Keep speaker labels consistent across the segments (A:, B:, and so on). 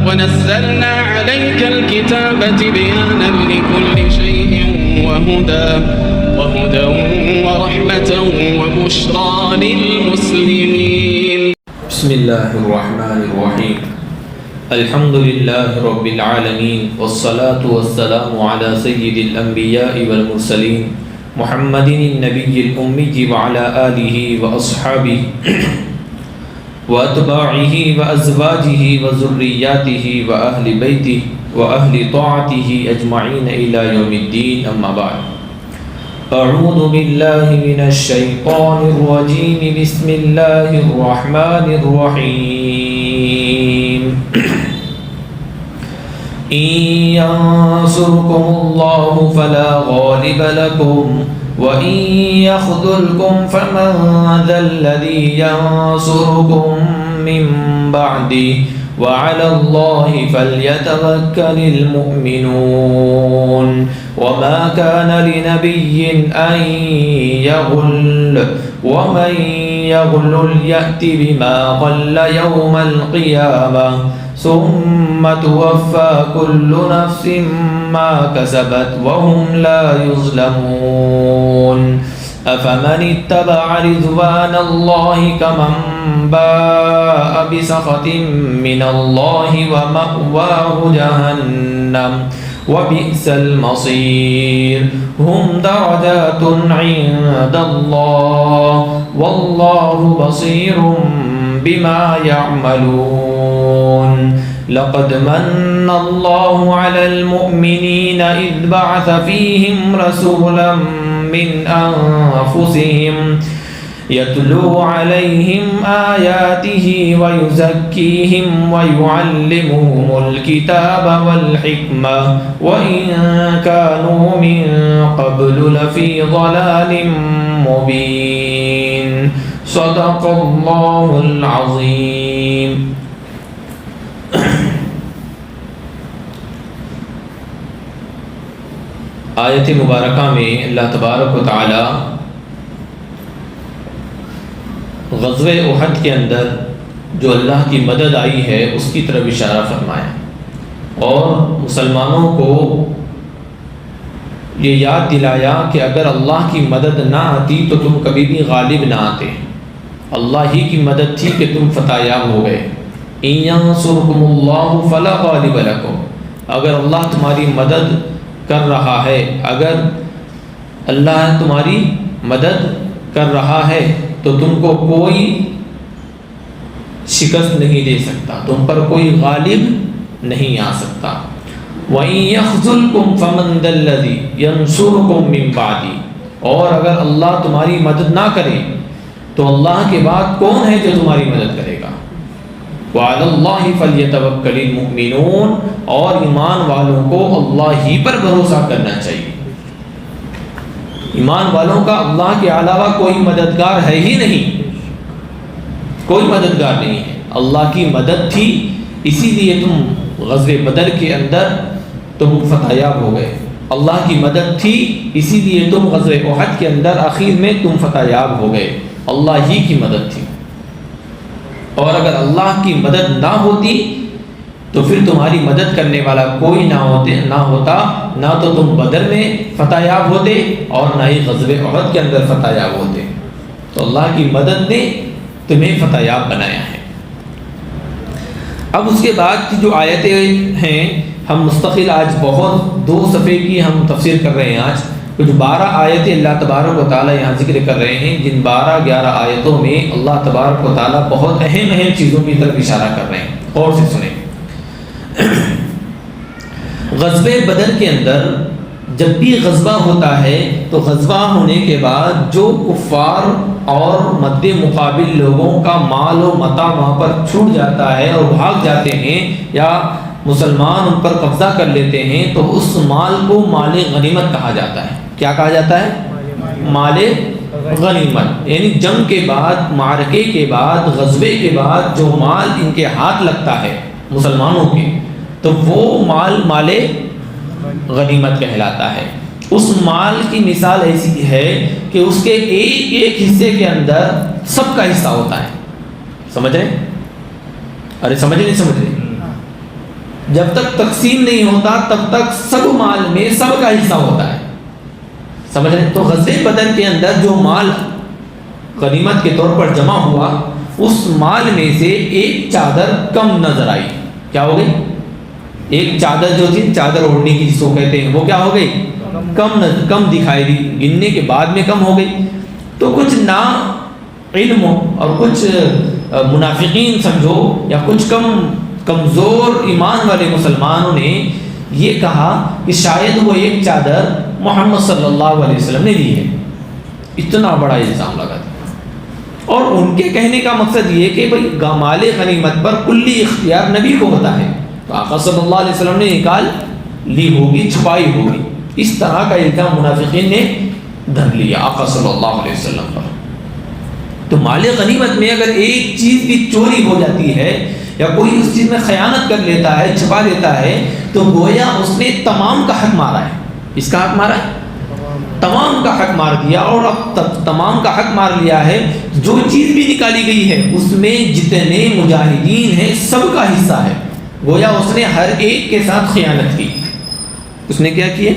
A: ونزلنا عليك الكتاب تبيانا لكل شيء وهدى ورحمة وبشرى للمسلمين.
B: بسم الله الرحمن الرحيم. الحمد لله رب العالمين والصلاة والسلام على سيد الأنبياء والمرسلين محمد النبي الأمي وعلى آله وأصحابه وأتباعه وأزواجه وذرياته وأهل بيته وأهل طاعته أجمعين إلى يوم الدين. أما بعد، أعوذ بالله من الشيطان الرجيم. بسم الله الرحمن الرحيم. إن ينصركم الله فلا غالب لكم وإن يخذلكم فمن ذا الذي ينصركم من بعده وعلى الله فليتوكل المؤمنون. وما كان لنبي أن يغل ومن يغل يأت بما غل يوم القيامة ثم توفى كل نفس ما كسبت وهم لا يظلمون. أفمن اتبع رضوان الله كمن باء بسخط من الله ومأواه جهنم وبئس المصير. هم درجات عند الله والله بصير بما يعملون. لقد من الله على المؤمنين إذ بعث فيهم رسولا من أنفسهم يتلو عليهم آياته ويزكيهم ويعلمهم الكتاب والحكمة وإن كانوا من قبل لفي ضلال مبين. صدق الله العظيم. آیت مبارکہ میں اللہ تبارک و تعالی غزوہ احد کے اندر جو اللہ کی مدد آئی ہے اس کی طرف اشارہ فرمایا اور مسلمانوں کو یہ یاد دلایا کہ اگر اللہ کی مدد نہ آتی تو تم کبھی بھی غالب نہ آتے. اللہ ہی کی مدد تھی کہ تم فتح یاب ہو گئے. إِن يَنصُرْكُمُ اللَّهُ فَلَا غَالِبَ لَكُمْ. اگر اللہ تمہاری مدد کر رہا ہے، اگر اللہ تمہاری مدد کر رہا ہے تو تم کو کوئی شکست نہیں دے سکتا، تم پر کوئی غالب نہیں آ سکتا. وَإِن يَخْذُلْكُمْ فَمَنْ ذَا الَّذِي يَنصُرُكُمْ مِنْ بَعْدِهِ. اور اگر اللہ تمہاری مدد نہ کرے تو اللہ کے بعد کون ہے جو تمہاری مدد کرے گا؟ وَعَلَى اللَّهِ فَلْيَتَوَكَّلِ الْمُؤْمِنُونَ. اور ایمان والوں کو اللہ ہی پر بھروسہ کرنا چاہیے. ایمان والوں کا اللہ کے علاوہ کوئی مددگار ہے ہی نہیں، کوئی مددگار نہیں ہے. اللہ کی مدد تھی اسی لیے تم غزوہ بدر کے اندر تم فتح یاب ہو گئے. اللہ کی مدد تھی اسی لیے تم غزوہ احد کے اندر آخر میں تم فتح یاب ہو گئے. اللہ ہی کی مدد تھی. اور اگر اللہ کی مدد نہ ہوتی تو پھر تمہاری مدد کرنے والا کوئی نہ ہوتا، نہ تو تم بدر میں فتح یاب ہوتے اور نہ ہی غزوہ احد کے اندر فتح یاب ہوتے. تو اللہ کی مدد نے تمہیں فتح یاب بنایا ہے. اب اس کے بعد کی جو آیتیں ہیں ہم مستقل آج بہت 2 صفحے کی ہم تفسیر کر رہے ہیں. آج کچھ 12 آیتیں اللہ تبارک و تعالیٰ یہاں ذکر کر رہے ہیں، جن 12-11 آیتوں میں اللہ تبارک و تعالیٰ بہت اہم چیزوں کی طرف اشارہ کر رہے ہیں. اور سے سنیں. غزوہ بدر کے اندر جب بھی غزوہ ہوتا ہے تو غزوہ ہونے کے بعد جو کفار اور مد مقابل لوگوں کا مال و متاع وہاں پر چھوٹ جاتا ہے اور بھاگ جاتے ہیں یا مسلمان ان پر قبضہ کر لیتے ہیں تو اس مال کو مال غنیمت کہا جاتا ہے. کیا کہا جاتا ہے؟ مال غنیمت. یعنی جنگ کے بعد، معرکے کے بعد، غزوے کے بعد جو مال ان کے ہاتھ لگتا ہے مسلمانوں کے تو وہ مال غنیمت کہلاتا ہے. اس مال کی مثال ایسی ہے کہ اس کے ایک ایک حصے کے اندر سب کا حصہ ہوتا ہے. سمجھ رہے؟ ارے سمجھ نہیں سمجھ رہے؟ جب تک تقسیم نہیں ہوتا تب تک سب مال میں سب کا حصہ ہوتا ہے. سمجھ رہے ہیں؟ تو غزوہ بدر کے اندر جو مال غنیمت کے طور پر جمع ہوا اس مال میں سے ایک چادر کم نظر آئی. کیا ہو گئی؟ ایک چادر جو تھی چادر اوڑھنے کی جس کو کہتے ہیں وہ کیا ہو گئی؟ کم دکھائی دی. گننے کے بعد میں کم ہو گئی. تو کچھ نا علم اور کچھ منافقین سمجھو یا کچھ کمزور ایمان والے مسلمانوں نے یہ کہا کہ شاید وہ ایک چادر محمد صلی اللہ علیہ وسلم نے دی ہے. اتنا بڑا الزام لگا تھا. اور ان کے کہنے کا مقصد یہ کہ بھائی مال غنیمت پر کلی اختیار نبی کو ہوتا ہے تو آقا صلی اللہ علیہ وسلم نے نکال لی ہوگی، چھپائی ہوگی. اس طرح کا الزام منافقین نے دھر لیا آقا صلی اللہ علیہ وسلم پر. تو مال غنیمت میں اگر ایک چیز بھی چوری ہو جاتی ہے یا کوئی اس چیز میں خیانت کر لیتا ہے، چھپا دیتا ہے، تو گویا اس نے تمام کا حق مارا ہے. اس کا حق مارا ہے، تمام کا حق مار دیا. اور اب تمام کا حق مار لیا ہے. جو چیز بھی نکالی گئی ہے اس میں جتنے مجاہدین ہیں سب کا حصہ ہے. گویا اس نے ہر ایک کے ساتھ خیانت کی. اس نے کیا کیے؟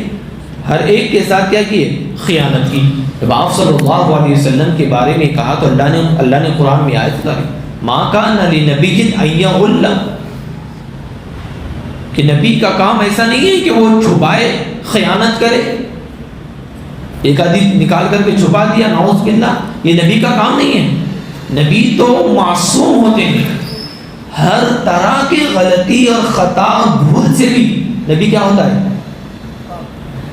B: ہر ایک کے ساتھ کیا کیے؟ خیانت کی. جب آپ صلی اللہ علیہ وسلم کے بارے میں کہا تو اللہ نے قرآن میں آیت اتاری ما کان لنبی ان یغل، کہ نبی کا کام ایسا نہیں ہے کہ وہ چھپائے، خیانت کرے. ایک آدھی نکال کر کے چھپا دیا، نعوذ باللہ، یہ نبی کا کام نہیں ہے. نبی تو معصوم ہوتے ہیں. ہر طرح کی غلطی اور خطا بھول سے بھی نبی کیا ہوتا ہے؟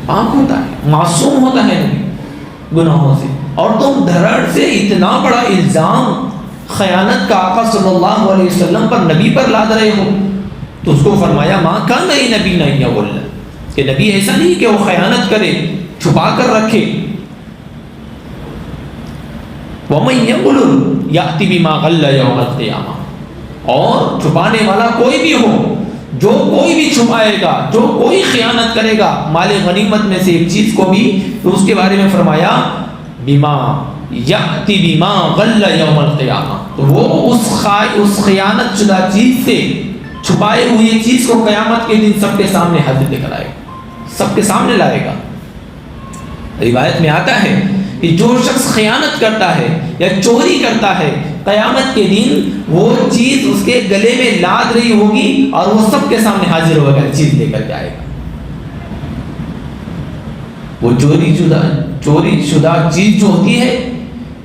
B: پاک ہوتا ہے، معصوم ہوتا ہے نبی گناہوں سے. اور تم دھڑ سے اتنا بڑا الزام خیانت کا آقا صلی اللہ علیہ وسلم پر، نبی پر لاد رہے ہو. تو اس کو فرمایا ماں کان نبی نہیں یغل، کہ نبی ایسا نہیں کہ وہ خیانت کرے، چھپا کر رکھے. وَمَن يَغْلُلْ يَأْتِ بِمَا غَلَّ يَوْمَ الْقِيَامَةِ، اور چھپانے والا کوئی بھی ہو، جو کوئی بھی چھپائے گا، جو کوئی خیانت کرے گا مال غنیمت میں سے ایک چیز کو بھی، تو اس کے بارے میں فرمایا بِمَا یأتی بما غل یوم القیامہ، تو وہ اس خیانت شدہ چیز سے، چھپائے ہوئی چیز کو قیامت کے دن سب کے سامنے حاضر لے کر آئے گا، سب کے سامنے لائے گا. روایت میں آتا ہے کہ جو شخص خیانت کرتا ہے یا چوری کرتا ہے، قیامت کے دن وہ چیز اس کے گلے میں لاد رہی ہوگی اور وہ سب کے سامنے حاضر ہوگا، چیز لے کر کے آئے گا. وہ چوری شدہ چیز جو ہوتی ہے،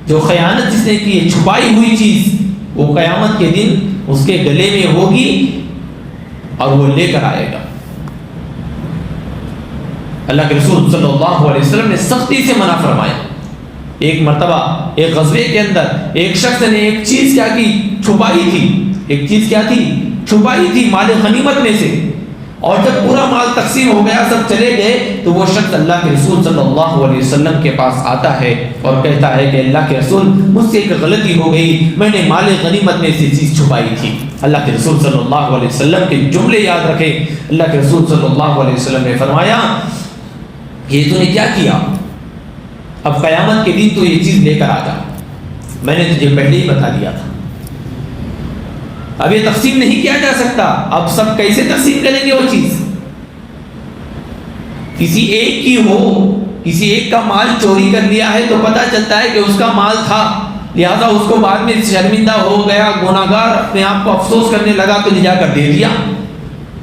B: جو خیانت جس نے کی ہے، چھپائی ہوئی چیز، وہ قیامت کے دن اس کے گلے میں ہوگی اور وہ لے کر آئے گا. اللہ کے رسول صلی اللہ علیہ وسلم نے سختی سے منع فرمایا. ایک مرتبہ ایک غزوے کے اندر ایک شخص نے ایک چیز کیا کی؟ چھپائی تھی. ایک چیز کیا تھی؟ چھپائی تھی مال غنیمت میں سے. اور جب پورا مال تقسیم ہو گیا، سب چلے گئے، تو وہ شخص اللہ کے رسول صلی اللہ علیہ وسلم کے پاس آتا ہے اور کہتا ہے کہ اللہ کے رسول، مجھ سے ایک غلطی ہو گئی، میں نے مال غنیمت میں سے چیز چھپائی تھی. اللہ کے رسول صلی اللہ علیہ وسلم کے جملے یاد رکھے. اللہ کے رسول صلی اللہ علیہ وسلم نے فرمایا یہ تو نے کیا کیا؟ اب قیامت کے دن تو یہ چیز لے کر آ جا، میں نے تجھے پہلے ہی بتا دیا تھا. اب یہ تقسیم نہیں کیا جا سکتا. اب سب کیسے تقسیم کریں گے وہ چیز؟ کسی ایک کی ہو، کسی ایک کا مال چوری کر لیا ہے تو پتہ چلتا ہے کہ اس کا مال تھا، لہذا اس کو بعد میں شرمندہ ہو گیا، گناہگار اپنے آپ کو افسوس کرنے لگا تو لے جا کر دے دیا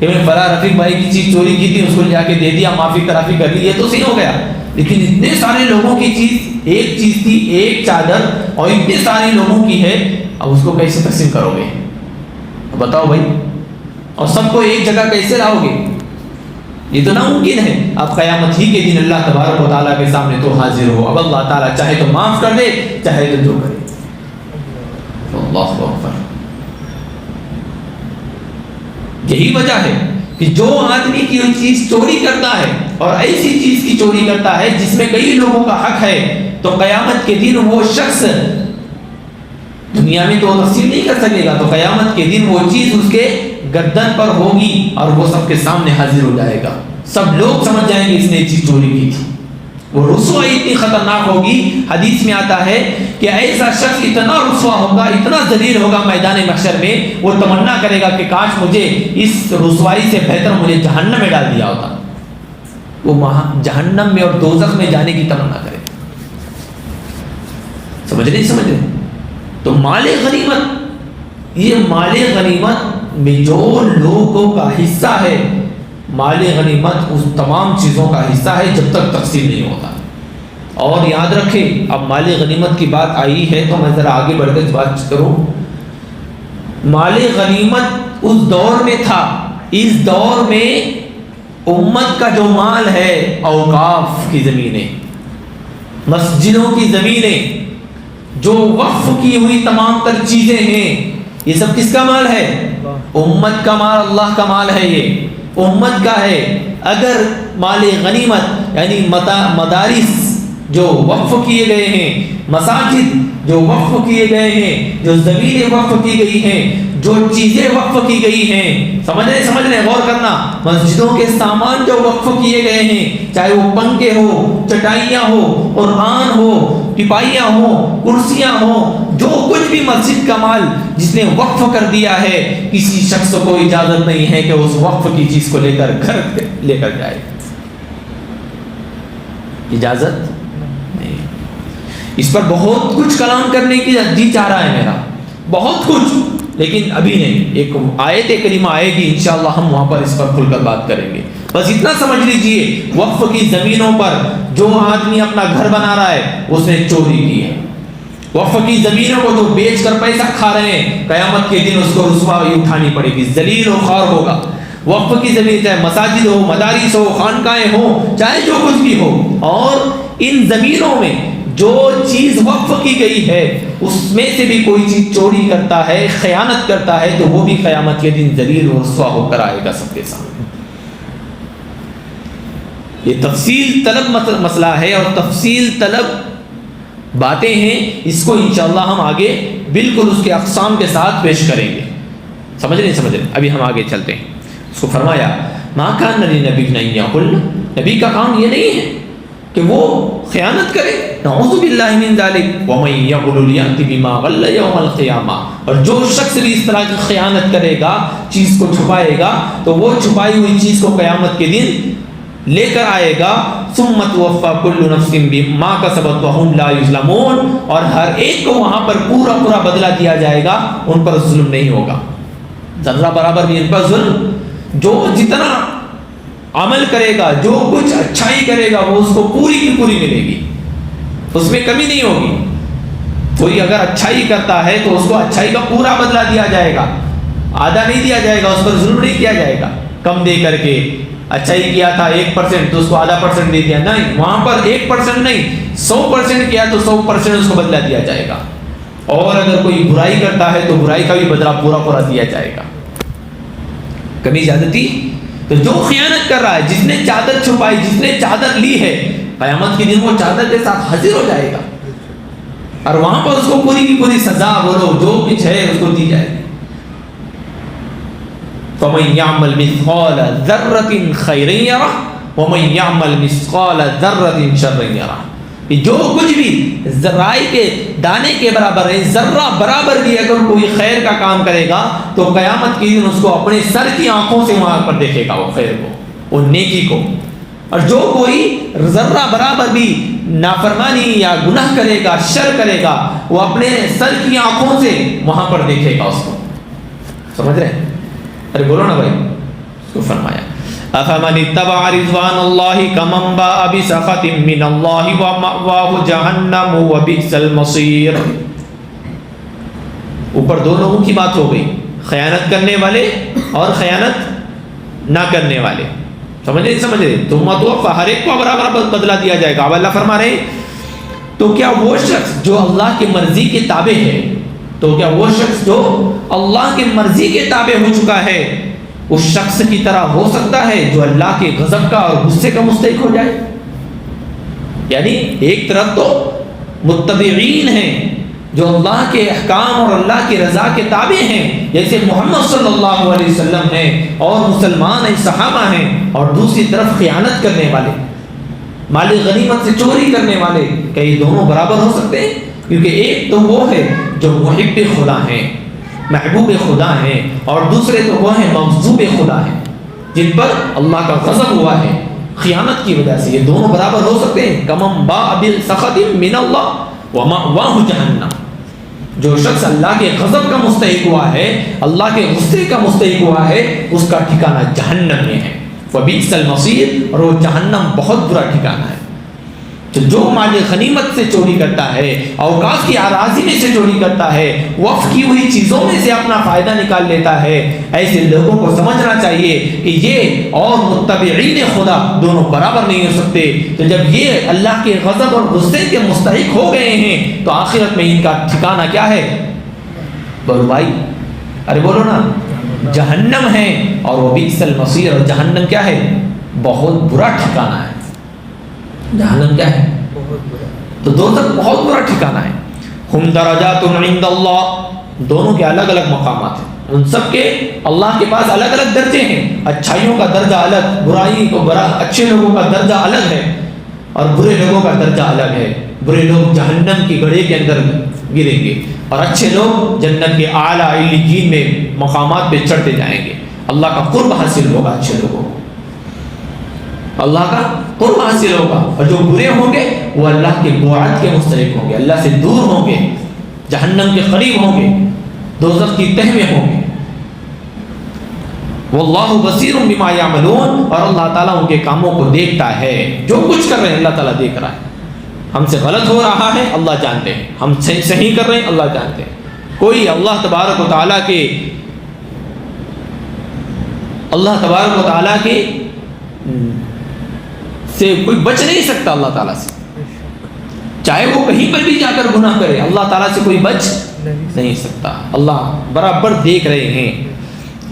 B: کہ میں فلاں رفیق بھائی کی چیز چوری کی تھی، اس کو لے جا کے دے دیا، معافی کرافی کر لی، یہ تو صحیح ہو گیا. لیکن اتنے سارے لوگوں کی چیز، ایک چیز تھی، ایک چادر، اور اتنے سارے لوگوں کی ہے، اب اس کو کیسے تقسیم کرو گے؟ بتاؤ بھائی. اور سب کو ایک جگہ کیسے لاؤ گے؟ یہ تو ناممکن ہے. آپ قیامت ہی کے دن اللہ تبارک و تعالیٰ کے سامنے تو حاضر ہو. اب اللہ تعالیٰ چاہے تو معاف کر دے، چاہے تو جو کرے. اللہ اکبر. یہی وجہ ہے کہ جو آدمی کی چیز چوری کرتا ہے اور ایسی چیز کی چوری کرتا ہے جس میں کئی لوگوں کا حق ہے، تو قیامت کے دن وہ شخص دنیا میں تو تقسیم نہیں کر سکے گا، تو قیامت کے دن وہ چیز اس کے گردن پر ہوگی اور وہ سب کے سامنے حاضر ہو جائے گا. سب لوگ سمجھ جائیں گے اس نے چیز چوری کی تھی. وہ رسوائی اتنی خطرناک ہوگی، حدیث میں آتا ہے کہ ایسا شخص اتنا رسوا ہوگا، اتنا ذلیل ہوگا میدان محشر میں، وہ تمنا کرے گا کہ کاش مجھے اس رسوائی سے بہتر مجھے جہنم میں ڈال دیا ہوتا۔ وہ جہنم میں اور دوزخ میں جانے کی تمنا کرے۔ سمجھ رہے؟ تو مال غنیمت، یہ مال غنیمت میں جو لوگوں کا حصہ ہے، مال غنیمت اس تمام چیزوں کا حصہ ہے جب تک تقسیم نہیں ہوتا۔ اور یاد رکھیں، اب مال غنیمت کی بات آئی ہے تو میں ذرا آگے بڑھ کر بات کروں۔ مال غنیمت اس دور میں تھا، اس دور میں امت کا جو مال ہے، اوقاف کی زمینیں، مسجدوں کی زمینیں، جو وقف کی ہوئی تمام تر چیزیں ہیں، یہ سب کس کا مال ہے؟ امت کا مال، اللہ کا مال ہے، یہ امت کا ہے۔ اگر مال غنیمت یعنی مدارس جو وقف کیے گئے ہیں، مساجد جو وقف کیے گئے ہیں، جو زمینیں وقف کی گئی ہیں، جو چیزیں وقف کی گئی ہیں، سمجھ رہے غور کرنا، مسجدوں کے سامان جو وقف کیے گئے ہیں، چاہے وہ پنکھے ہو، چٹائیاں ہو، قرآن ہو، ٹپائیاں ہو، کرسیاں ہو، جو کچھ بھی مسجد کا مال جس نے وقف کر دیا ہے، کسی شخص کو اجازت نہیں ہے کہ اس وقف کی چیز کو لے کر گھر لے کر جائے، اجازت نہیں۔ اس پر بہت کچھ کلام کرنے کی جی چاہ رہا ہے میرا، بہت کچھ، لیکن ابھی نہیں۔ ایک آیت کریمہ آئے گی انشاءاللہ، ہم وہاں پر اس پر کھل کر بات کریں گے۔ بس اتنا سمجھ لیجئے، وقف کی زمینوں پر جو آدمی اپنا گھر بنا رہا ہے اس نے چوری کی ہے۔ وقف کی زمینوں کو جو بیچ کر پیسہ کھا رہے ہیں، قیامت کے دن اس کو رسوائی اٹھانی پڑے گی، ذلیل و خوار ہوگا۔ وقف کی زمین چاہے مساجد ہو، مدارس ہو، خانقاہیں ہوں، چاہے جو کچھ بھی ہو، اور ان زمینوں میں جو چیز وقف کی گئی ہے اس میں سے بھی کوئی چیز چوری کرتا ہے، خیانت کرتا ہے، تو وہ بھی قیامت کے دن ذلیل و رسوا ہو کر آئے گا سب کے سامنے۔ یہ تفصیل طلب مسئلہ ہے اور تفصیل طلب باتیں ہیں، اس کو انشاءاللہ ہم آگے بالکل اس کے اقسام کے ساتھ پیش کریں گے۔ سمجھ رہے؟ ابھی ہم آگے چلتے ہیں۔ اس کو فرمایا ما کان لنبی ان یغل، نبی کا کام یہ نہیں ہے کہ وہ خیانت کرے، نعوذ باللہ من ذلک، ومن یغل یأتی بما غل یوم القیامہ، اور جو شخص بھی اس طرح کی خیانت کرے گا، چیز کو چھپائے گا، تو وہ چھپائی ہوئی چیز کو قیامت کے دن لے کر آئے گا۔ ثم توفی کل نفس بما کسبت وهم لا یظلمون، اور ہر ایک کو وہاں پر پورا پورا بدلہ دیا جائے گا، ان پر ظلم نہیں ہوگا، ذرہ برابر بھی ان پر ظلم۔ جو جتنا عمل کرے گا، جو کچھ اچھائی کرے گا، وہ اس کو پوری کی پوری ملے گی، اس میں کمی نہیں ہوگی۔ کوئی اگر اچھائی کرتا ہے تو اس کو اچھائی کا پورا بدلہ دیا جائے گا، آدھا نہیں دیا جائے گا، اس پر ظلم نہیں کیا جائے گا کم دے کر کے۔ اچھائی کیا تھا 1% تو اس کو آدھا % دے دیا، نہیں، وہاں پر 1% نہیں، 100% کیا تو 100% اس کو بدلہ دیا جائے گا۔ اور اگر کوئی برائی کرتا ہے تو برائی کا بھی بدلہ پورا پورا دیا جائے گا، کمی زیادتی۔ تو جو خیانت کر رہا ہے، جس نے چادر چھپائی، جس نے چادر لی ہے، قیامت کے دن وہ چادر کے ساتھ حاضر ہو جائے گا، اور وہاں پر اس کو پوری کی پوری سزا بولو جو کچھ ہے اس کو دی جائے گی۔ فَمَن يَعْمَلْ مِثْقَالَ ذَرَّةٍ خَيْرًا يَرَهُ وَمَن يَعْمَلْ مِثْقَالَ ذَرَّةٍ شَرًّا يَرَهُ، جو کچھ بھی ذرائی کے دانے کے برابر ہے، ذرہ برابر بھی اگر کوئی خیر کا کام کرے گا تو قیامت کے دن اس کو اپنے سر کی آنکھوں سے وہاں پر دیکھے گا، وہ خیر کو، وہ نیکی کو۔ اور جو کوئی ذرہ برابر بھی نافرمانی یا گناہ کرے گا، شر کرے گا، وہ اپنے سر کی آنکھوں سے وہاں پر دیکھے گا اس کو۔ سمجھ رہے ہیں؟ ارے بولو نا بھائی۔ اس کو فرمایا افمن اتبع رضوان اللہ کمن باء بسخط من اللہ ومأواہ جہنم وبئس المصیر۔ اوپر دو لوگوں کی بات ہو گئی، خیانت کرنے والے اور خیانت نہ کرنے والے۔ سمجھے؟ تم توفی، ہر ایک کو برابر بدلہ دیا جائے گا۔ اب اللہ فرما رہے تو کیا وہ شخص جو اللہ کی مرضی کے تابع ہے، تو کیا وہ شخص جو اللہ کی مرضی کے تابع ہو چکا ہے اس شخص کی طرح ہو سکتا ہے جو اللہ کے غضب کا اور غصے کا مستحق ہو جائے؟ یعنی ایک طرف تو متبعین ہیں جو اللہ کے احکام اور اللہ کی رضا کے تابع ہیں، جیسے محمد صلی اللہ علیہ وسلم ہیں اور مسلمان ہیں، صحابہ ہیں، اور دوسری طرف خیانت کرنے والے، مال غنیمت سے چوری کرنے والے، کیا یہ دونوں برابر ہو سکتے ہیں؟ کیونکہ ایک تو وہ ہے جو محب خدا ہیں، محبوب خدا ہیں، اور دوسرے تو وہ ہیں مغضوب خدا ہیں، جن پر اللہ کا غضب ہوا ہے خیانت کی وجہ سے۔ یہ دونوں برابر ہو سکتے ہیں؟ کمم باء بسخط من اللہ ومأواہ جہنم، جو شخص اللہ کے غضب کا مستحق ہوا ہے، اللہ کے غصے کا مستحق ہوا ہے، اس کا ٹھکانہ جہنم میں ہے۔ وبئس المصیر، اور وہ جہنم بہت برا ٹھکانہ ہے۔ تو جو مال غنیمت سے چوری کرتا ہے، اوقاف کی اراضی میں سے چوری کرتا ہے، وقف کی ہوئی چیزوں میں سے اپنا فائدہ نکال لیتا ہے، ایسے لوگوں کو سمجھنا چاہیے کہ یہ اور متبعین خدا دونوں برابر نہیں ہو سکتے۔ تو جب یہ اللہ کے غضب اور غصے کے مستحق ہو گئے ہیں تو آخرت میں ان کا ٹھکانہ کیا ہے؟ بولو بھائی، ارے بولو نا، جہنم ہے۔ اور وہ بئس المصیر، اور جہنم کیا ہے؟ بہت برا ٹھکانہ ہے۔ جہنم کیا ہے؟ تو دوزخ بہت برا ٹھکانہ ہے۔ ہم درجات عند اللہ، دونوں کے الگ الگ مقامات ہیں، ان سب کے اللہ کے پاس الگ الگ درجے ہیں۔ اچھائیوں کا درجہ الگ، برائی کو اچھے لوگوں کا درجہ الگ ہے، اور برے لوگوں کا درجہ الگ ہے۔ برے لوگ جہنم کی گڑھے کے اندر گریں گے، اور اچھے لوگ جنت کے اعلیٰ علیین میں مقامات پہ چڑھتے جائیں گے۔ اللہ کا قرب حاصل ہوگا اچھے لوگوں کو، اللہ کا قرب حاصل ہوگا، اور جو برے ہوں گے وہ اللہ کے بعد کے مستحق ہوں گے، اللہ سے دور ہوں گے، جہنم کے قریب ہوں گے، دوزخ کی تہ میں ہوں گے۔ واللہ بصیر بما یعملون، اور اللہ تعالیٰ ان کے کاموں کو دیکھتا ہے، جو کچھ کر رہے ہیں اللہ تعالیٰ دیکھ رہا ہے۔ ہم سے غلط ہو رہا ہے اللہ جانتے ہیں، ہم صحیح کر رہے ہیں اللہ جانتے ہیں۔ کوئی اللہ تبارک و تعالیٰ کے سے کوئی بچ نہیں سکتا، اللہ تعالیٰ سے، چاہے وہ کہیں پر بھی جا کر گناہ کرے، اللہ تعالیٰ سے کوئی بچ نہیں سکتا۔ اللہ برابر دیکھ رہے ہیں۔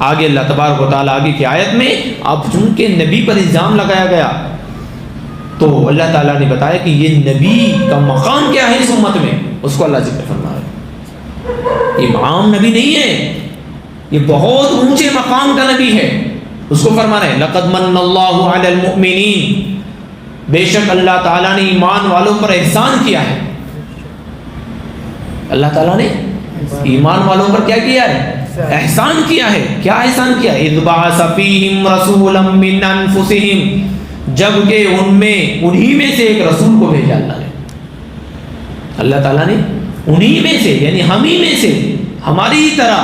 B: آگے اللہ تبارک و تعالیٰ آگے کی آیت میں اب جن کے نبی پر الزام لگایا گیا تو اللہ تعالیٰ نے بتایا کہ یہ نبی کا مقام کیا ہے اس امت میں، اس کو اللہ ذکر فرما رہا ہے۔ یہ عام نبی نہیں ہے، یہ بہت اونچے مقام کا نبی ہے، اس کو فرما رہے ہیں لقد من اللہ علی المؤمنین، بے شک اللہ تعالیٰ نے ایمان والوں پر احسان کیا ہے۔ اللہ تعالیٰ نے ایمان والوں پر کیا کیا ہے؟ احسان کیا ہے۔ کیا احسان کیا؟ اذ بعث فیہم رسولا من انفسہم، جبکہ ان میں انہی میں سے ایک رسول کو بھیجا اللہ نے۔ اللہ تعالیٰ نے انہی میں سے، یعنی ہم ہی میں سے، ہماری ہی طرح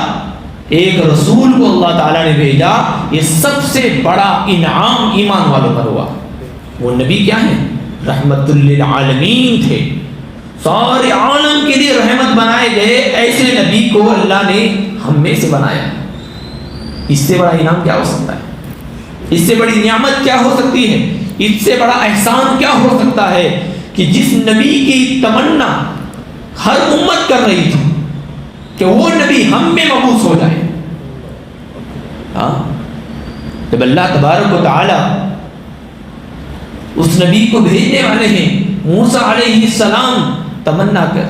B: ایک رسول کو اللہ تعالیٰ نے بھیجا۔ یہ سب سے بڑا انعام ایمان والوں پر ہوا۔ وہ نبی کیا ہیں؟ رحمت للعالمین تھے، سارے عالم کے لیے رحمت بنائے گئے، ایسے نبی کو اللہ نے ہم میں سے بنایا۔ اس سے بڑا انعام کیا ہو سکتا ہے؟ اس سے بڑی نعمت کیا ہو سکتی ہے؟ اس سے بڑا احسان کیا ہو سکتا ہے کہ جس نبی کی تمنا ہر امت کر رہی تھی کہ وہ نبی ہم میں مبعوث ہو جائے، جب اللہ تبارک و تعالی اس نبی کو بھیجنے والے ہیں، موسیٰ علیہ السلام تمنا کر،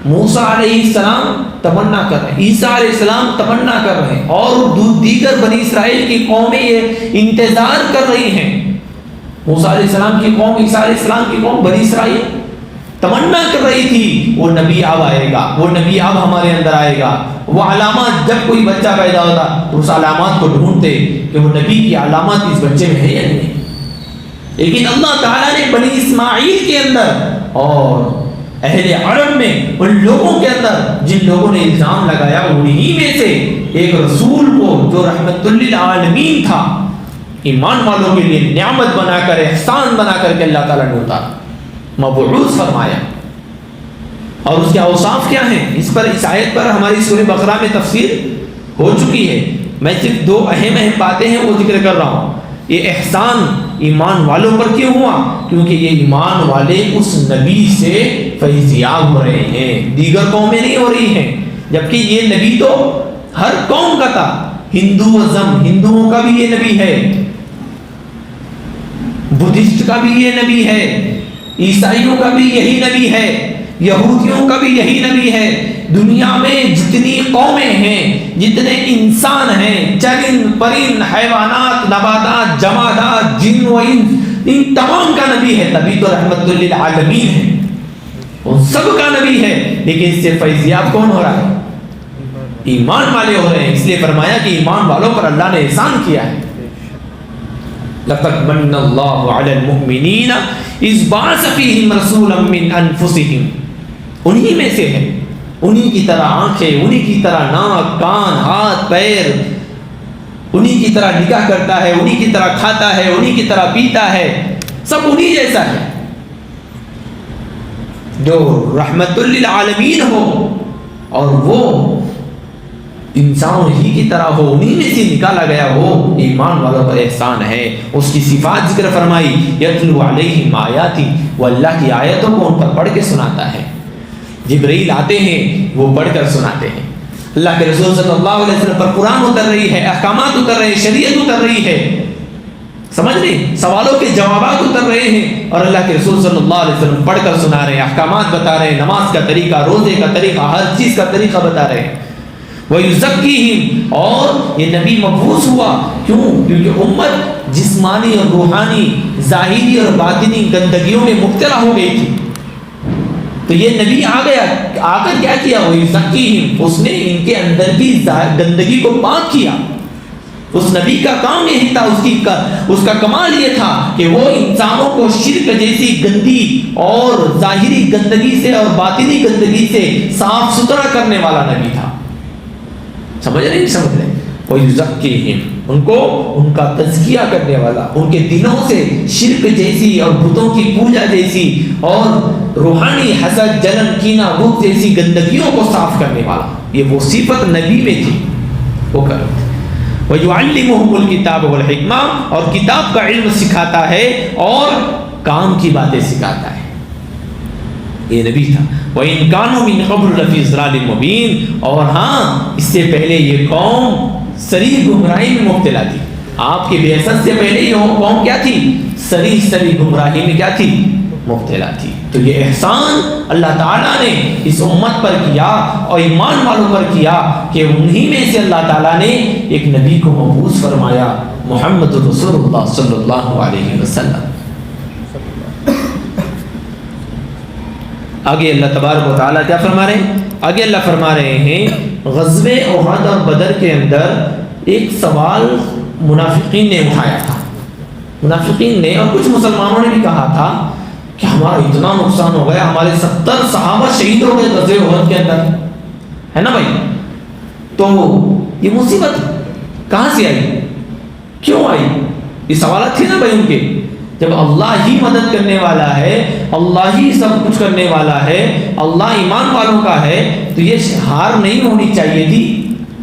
B: موسیٰ علیہ السلام تمنا کر رہے ہیں، عیسیٰ علیہ السلام تمنا کر رہے ہیں، اور دیگر بنی اسرائیل کی قومیں یہ انتظار کر رہی ہیں۔ موسیٰ علیہ السلام کی قوم، عیسیٰ علیہ السلام کی قوم، بنی اسرائیل تمنا کر رہی تھی وہ نبی اب آئے گا، وہ نبی اب ہمارے اندر آئے گا۔ وہ علامات، جب کوئی بچہ پیدا ہوتا تو اس علامات کو ڈھونڈتے کہ وہ نبی کی علامات اس بچے میں ہے یا نہیں۔ لیکن اللہ تعالیٰ نے بنی اسماعیل کے اندر اور اہل عرب میں، ان لوگوں کے اندر جن لوگوں نے الزام لگایا، انہی میں سے ایک رسول کو جو رحمت للعالمین تھا، ایمان والوں کے لیے نعمت بنا کر، احسان بنا کر کے اللہ تعالیٰ نے اتارا، مبعوث فرمایا۔ اور اس کے اوصاف کیا ہیں؟ اس پر، اس آیت پر ہماری سورہ بقرہ میں تفسیر ہو چکی ہے، میں صرف دو اہم باتیں ہیں وہ ذکر کر رہا ہوں۔ یہ احسان ایمان والوں پر کیوں ہوا؟ کیونکہ یہ ایمان والے اس نبی سے فیضیاب ہو رہے ہیں، دیگر قومیں نہیں ہو رہی ہیں، جبکہ یہ نبی تو ہر قوم کا تھا۔ ہندوؤں کا بھی یہ نبی ہے، بدھسٹ کا بھی یہ نبی ہے، عیسائیوں کا بھی یہی نبی ہے، یہودیوں کا بھی یہی نبی ہے۔ دنیا میں جتنی قومیں ہیں، جتنے انسان ہیں، چرند پرند، حیوانات، نباتات، جمادات، جن و انس، ان تمام کا نبی ہے، تبھی تو رحمت للعالمین ہے، ان سب کا نبی ہے، لیکن اس سے فیضیاب کون ہو رہا ہے؟ ایمان والے ہو رہے ہیں۔ اس لیے فرمایا کہ ایمان والوں پر اللہ نے احسان کیا ہے۔ لقد من اللہ علی المؤمنین اذ بعث فیہم رسولا من انفسہم، انہی میں سے ہے، انہی کی طرح آنکھیں، انہی کی طرح ناک، کان، ہاتھ، پیر، انہی کی طرح نکاح کرتا ہے، انہی کی طرح کھاتا ہے، انہی کی طرح پیتا ہے، سب انہی جیسا ہے۔ جو رحمت للعالمین ہو اور وہ انسان ہی کی طرح ہو، انہی میں سے نکالا گیا ہو، ایمان والوں پر احسان ہے۔ اس کی صفات ذکر فرمائی، یتلو علیہم آیاتی، وہ اللہ کی آیتوں کو ان پر پڑھ کے سناتا ہے۔ جبرائیل آتے ہیں، وہ پڑھ کر سناتے ہیں۔ اللہ کے رسول صلی اللہ علیہ وسلم پر قرآن اتر رہی ہے، احکامات اتر رہے ہیں، شریعت اتر رہی ہے، سمجھ رہے، سوالوں کے جوابات اتر رہے ہیں، اور اللہ کے رسول صلی اللہ علیہ وسلم پڑھ کر سنا رہے ہیں، احکامات بتا رہے ہیں، نماز کا طریقہ، روزے کا طریقہ، ہر چیز کا طریقہ بتا رہے ہیں۔ وَيُزَكِّيهِمْ، اور یہ نبی مبعوث ہوا کیوں؟ کیونکہ امت جسمانی اور روحانی، ظاہری اور باطنی گندگیوں میں مبتلا ہو گئی تھی، تو یہ نبی آ گیا، آ کر کیا کیا؟ وَيُزَكِّيهِمْ، اس نے ان کے اندر کی گندگی کو پاک کیا۔ اس نبی کا کام یہی تھا، اس کا کمال یہ تھا کہ وہ انسانوں کو شرک جیسی گندی اور ظاہری گندگی سے اور باطنی گندگی سے صاف ستھرا کرنے والا نبی تھا۔ سمجھ رہے؟ سمجھ رہے؟ وَيُزَكِّيهِمْ، ان کو ان کا تزکیہ کرنے والا، ان کے دلوں سے شرک جیسی اور بتوں کی پوجا جیسی اور روحانی حسد، جلن، کینہ، بغض جیسی گندگیوں کو صاف کرنے والا، یہ وہ صفت نبی میں تھی، وہ کرتے۔ وَيُعَلِّمُهُمُ الْكِتَابَ وَالْحِکْمَةَ، اور کتاب کا علم سکھاتا ہے اور کام کی باتیں سکھاتا ہے، یہ نبی تھا۔ وَإِن كَانُوا مِن قَبْلُ لَفِي ضَلَالٍ مُبِينٍ، اور ہاں اس سے پہلے یہ قوم صریح گمراہی میں مبتلا تھی۔ آپ کی بعثت سے پہلے یہ قوم کیا تھی؟ صریح گمراہی میں کیا تھی؟ مبتلا تھی۔ تو یہ احسان اللہ تعالیٰ نے اس امت پر کیا اور ایمان والوں پر کیا کہ انہی میں سے اللہ تعالیٰ نے ایک نبی کو مبعوث فرمایا، محمد رسول اللہ صلی اللہ علیہ وسلم۔ آگے اللہ تبارک و تعالیٰ کیا فرما رہے ہیں؟ آگے اللہ فرما رہے ہیں غزوہ احد اور بدر کے اندر ایک سوال منافقین نے اٹھایا تھا، منافقین نے اور کچھ مسلمانوں نے بھی کہا تھا کہ ہمارا اتنا نقصان ہو گیا، ہمارے 70 صحابہ شہید ہو گئے غزوہ احد کے اندر، ہے نا بھائی؟ تو یہ مصیبت کہاں سے آئی، کیوں آئی؟ یہ سوالات تھے نا بھائی ان کے۔ جب اللہ ہی مدد کرنے والا ہے، اللہ ہی سب کچھ کرنے والا ہے، اللہ ایمان والوں کا ہے، تو یہ ہار نہیں ہونی چاہیے تھی۔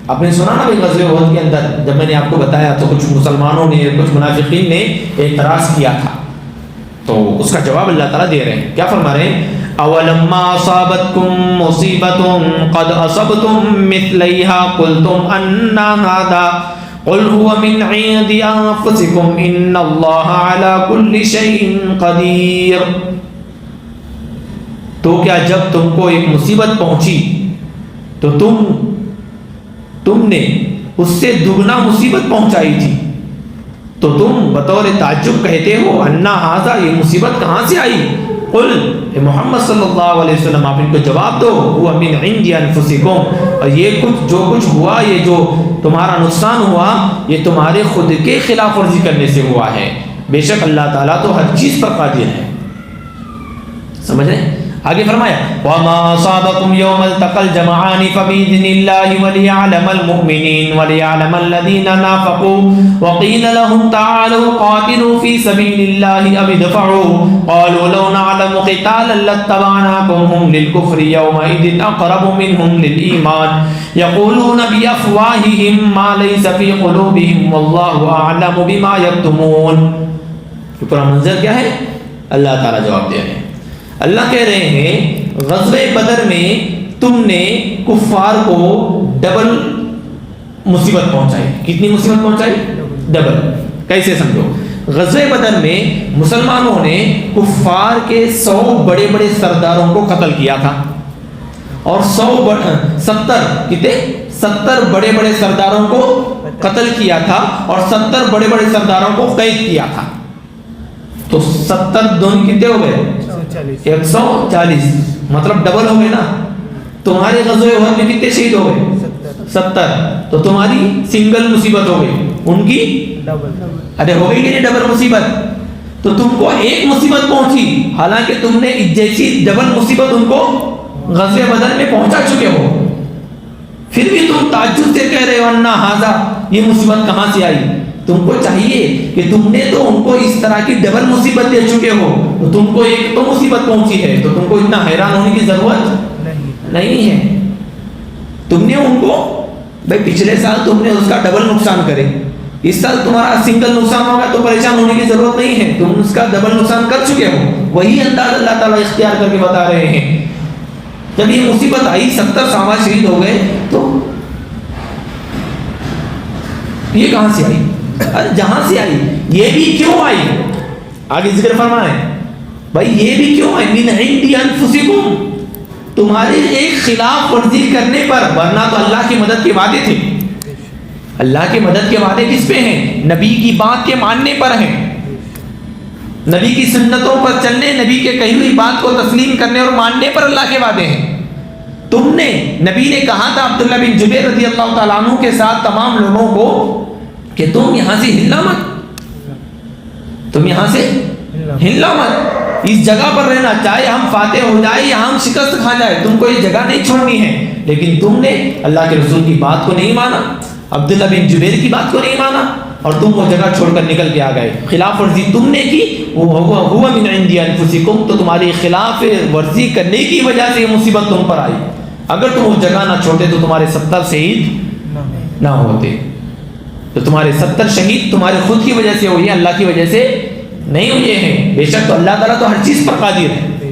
B: آپ نے سنا نا بھائی غزوہ احد کے اندر جب میں نے آپ کو بتایا تو کچھ مسلمانوں نے، کچھ منافقین نے اعتراض کیا تھا، تو اس کا جواب اللہ تعالیٰ دے رہے ہیں، کیا فرما رہے ہیں؟ اولما اصابتکم مصیبۃ قد اصبتم مثلیہا قلتم ان ھذا قل هو من عند انفسکم ان اللہ علی کل شیء قدیر۔ تو کیا جب تم کو ایک مصیبت پہنچی تو تم نے اس سے دگنا مصیبت پہنچائی تھی، تو تم بطور تعجب کہتے ہو انا ھذا، یہ مصیبت کہاں سے آئی؟ قل، اے محمد صلی اللہ علیہ وسلم آپ ان کو جواب دو، هو من عند انفسکم، اور یہ جو کچھ ہوا، یہ جو تمہارا نقصان ہوا، یہ تمہارے خود کے خلاف ورزی کرنے سے ہوا ہے، بے شک اللہ تعالیٰ تو ہر چیز پر قادر ہے۔ سمجھ رہے ہیں؟ آگے فرمایا وَمَا أَصَابَكُمْ يَوْمَ الْتَقَى الْجَمْعَانِ فَبِإِذْنِ اللَّهِ وَلِيَعْلَمَ الْمُؤْمِنِينَ وَلِيَعْلَمَ الَّذِينَ نَافَقُوا وَقِيلَ لَهُمْ تَعَالَوْا قَاتِلُوا فِي سَبِيلِ اللَّهِ أَوِ ادْفَعُوا قَالُوا لَوْ نَعْلَمُ قِتَالًا لَاتَّبَعْنَاكُمْ هُمْ لِلْكُفْرِ يَوْمَئِذٍ أَقْرَبُ مِنْهُمْ لِلْإِيمَانِ يَقُولُونَ بِأَفْوَاهِهِمْ مَا لَيْسَ فِي قُلُوبِهِمْ وَاللَّهُ أَعْلَمُ بِمَا يَكْتُمُونَ۔ یہ پورا منظر کیا ہے؟ اللہ تعالیٰ جواب دے رہے ہیں۔ اللہ کہہ رہے ہیں غزوہ بدر میں تم نے کفار کو ڈبل مصیبت پہنچائی۔ کتنی مصیبت پہنچائی؟ ڈبل۔ کیسے سمجھو؟ غزوہ بدر میں مسلمانوں نے کفار کے 100 بڑے بڑے سرداروں کو قتل کیا تھا، اور 70 بڑے بڑے سرداروں کو قتل کیا تھا، اور 70 بڑے بڑے سرداروں کو قید کیا تھا۔ تو 70 دونوں کتنے ہو گئے 140, مطلب ڈبل ہو گئے نا. تمہارے غزوہ احد میں کتنے شہید ہو گئے 70, تو تمہاری سنگل مصیبت ہو گئی, ان کی ڈبل. ارے ہو گئی کہ نہیں ڈبل مصیبت؟ تو تم کو ایک مصیبت پہنچی, حالانکہ تم نے جیسی ڈبل مصیبت ان کو غزوہ بدر میں پہنچا چکے ہو, پھر بھی تم تعجب سے کہہ رہے ہو انا ھذا, یہ مصیبت کہاں سے آئی؟ تم کو چاہیے کہ تم نے تو ان کو اس طرح کی ڈبل مصیبت دے چکے ہو, تو تم کو ایک تو مصیبت پہنچی ہے, تو تم کو اتنا حیران ہونے کی ضرورت نہیں ہے. تم نے ان کو بھائی پچھلے سال تم نے اس کا ڈبل نقصان کرے, اس سال تمہارا سنگل نقصان ہوگا تو پریشان ہونے کی ضرورت نہیں ہے, تم اس کا ڈبل نقصان کر چکے ہو. وہی انداز اللہ تعالیٰ اختیار کر کے بتا رہے ہیں. جب یہ مصیبت آئی 70 صحابہ شہید ہو گئے, تو یہ کہاں سے آئی؟ جہاں سے آئی یہ بھی کیوں آئی؟ آگے ذکر فرمائیں بھائی یہ بھی کیوں آئی؟ من عند انفسکم, تمہارے ایک خلاف ورزی کرنے پر, ورنہ تو اللہ کی مدد کے وعدے تھے. اللہ کی مدد کے وعدے کس پہ ہیں؟ نبی کی بات کے ماننے پر ہیں, نبی کی سنتوں پر چلنے, نبی کے کہی ہوئی بات کو تسلیم کرنے اور ماننے پر اللہ کے وعدے ہیں. تم نے, نبی نے کہا تھا عبداللہ بن جبیر رضی اللہ تعالیٰ عنہ کے ساتھ تمام لوگوں کو کہ تم یہاں سے ہلنا مت, تم یہاں سے ہلنا مت, اس جگہ پر رہنا, چاہے ہم فاتح ہو جائے یا ہم شکست کھا جائے, تم کو یہ جگہ نہیں چھوڑنی ہے. لیکن تم نے اللہ کے رسول کی بات کو نہیں مانا, عبداللہ بن جبیر کی بات کو نہیں مانا, اور تم وہ جگہ چھوڑ کر نکل کے آ گئے. خلاف ورزی تم نے کی, ہوا من عند انفسکم, تو تمہاری خلاف ورزی کرنے کی وجہ سے یہ مصیبت تم پر آئی. اگر تم وہ جگہ نہ چھوڑتے تو تمہارے 70 شہید نہ ہوتے. تو تمہارے 70 شہید تمہارے خود کی وجہ سے ہوئی ہیں, اللہ کی وجہ سے نہیں ہوئے ہیں. بے شک تو اللہ تعالیٰ تو ہر چیز پر قادر ہے,